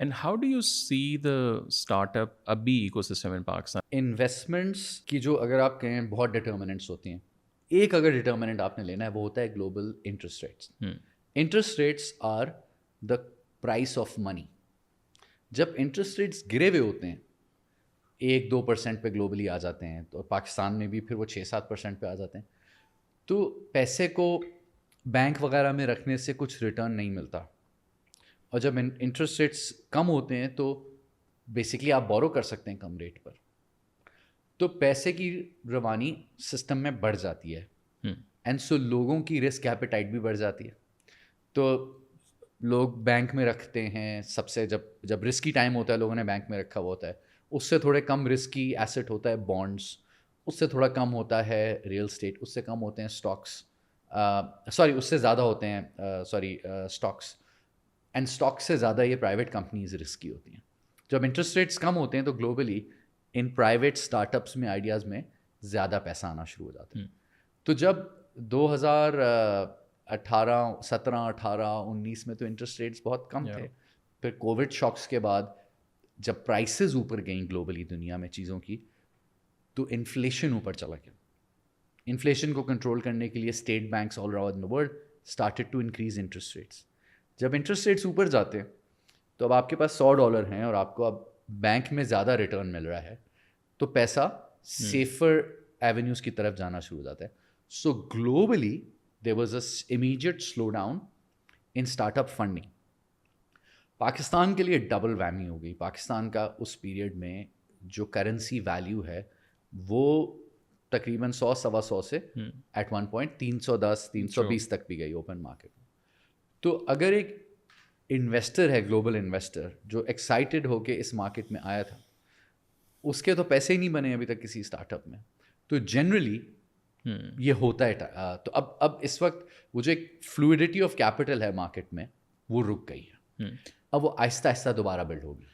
And how do you see the startup abhi ecosystem in Pakistan? Investments کی جو اگر آپ کہیں بہت ڈٹرمنٹس ہوتی ہیں. ایک اگر ڈٹرمنٹ آپ نے لینا ہے وہ ہوتا ہے global interest rates. Interest rates are the price of money. جب انٹرسٹ ریٹس گرے ہوئے ہوتے ہیں 1-2% پہ گلوبلی آ جاتے ہیں, تو پاکستان میں بھی پھر وہ 6-7% پہ آ جاتے ہیں, تو پیسے کو بینک وغیرہ میں رکھنے سے کچھ ریٹرن نہیں ملتا. اور جب انٹرسٹ ریٹس کم ہوتے ہیں تو بیسکلی آپ بورو کر سکتے ہیں کم ریٹ پر, تو پیسے کی روانی سسٹم میں بڑھ جاتی ہے, اینڈ سو لوگوں کی رسک ایپیٹائٹ بھی بڑھ جاتی ہے. تو لوگ بینک میں رکھتے ہیں, سب سے جب رسکی ٹائم ہوتا ہے لوگوں نے بینک میں رکھا ہوا ہوتا ہے, اس سے تھوڑے کم رسکی ایسٹ ہوتا ہے بانڈس, اس سے تھوڑا کم ہوتا ہے ریئل اسٹیٹ, اس سے کم ہوتے ہیں اسٹاکس, اس سے زیادہ ہوتے ہیں اسٹاکس, اینڈ اسٹاک سے زیادہ یہ پرائیویٹ کمپنیز رسکی ہوتی ہیں. جب انٹرسٹ ریٹس کم ہوتے ہیں تو globally in private start ups میں آئیڈیاز میں زیادہ پیسہ آنا شروع ہو جاتا ہے. تو جب 2017-18-19 میں تو انٹرسٹ ریٹس بہت کم تھے. پھر کووڈ شاکس کے بعد جب پرائسز اوپر گئیں گلوبلی دنیا میں چیزوں کی, تو انفلیشن اوپر چلا گیا. انفلیشن کو کنٹرول کرنے کے لیے state banks all around the world started to increase interest rates. جب انٹرسٹ ریٹس اوپر جاتے ہیں تو اب آپ کے پاس $100 ہیں اور آپ کو اب بینک میں زیادہ ریٹرن مل رہا ہے, تو پیسہ سیفر ایونیوز کی طرف جانا شروع ہو جاتا ہے. So globally there was a immediate slow down in start up funding. Pakistan کے لیے ڈبل ویمی ہو گئی. پاکستان کا اس پیریڈ میں جو کرنسی ویلیو ہے وہ تقریباً 100-125 سے ایٹ ون پوائنٹ 310-320 تک بھی گئی اوپن مارکیٹ میں. تو اگر ایک انویسٹر ہے, گلوبل انویسٹر, جو ایکسائٹیڈ ہو کے اس مارکیٹ میں آیا تھا, اس کے تو پیسے ہی نہیں بنے ابھی تک کسی اسٹارٹ اپ میں, تو جنرلی یہ ہوتا ہے. تو اب اس وقت وہ جو ایک فلوئڈٹی آف کیپٹل ہے مارکیٹ میں وہ رک گئی ہے, اب وہ آہستہ آہستہ دوبارہ بلڈ ہوگی.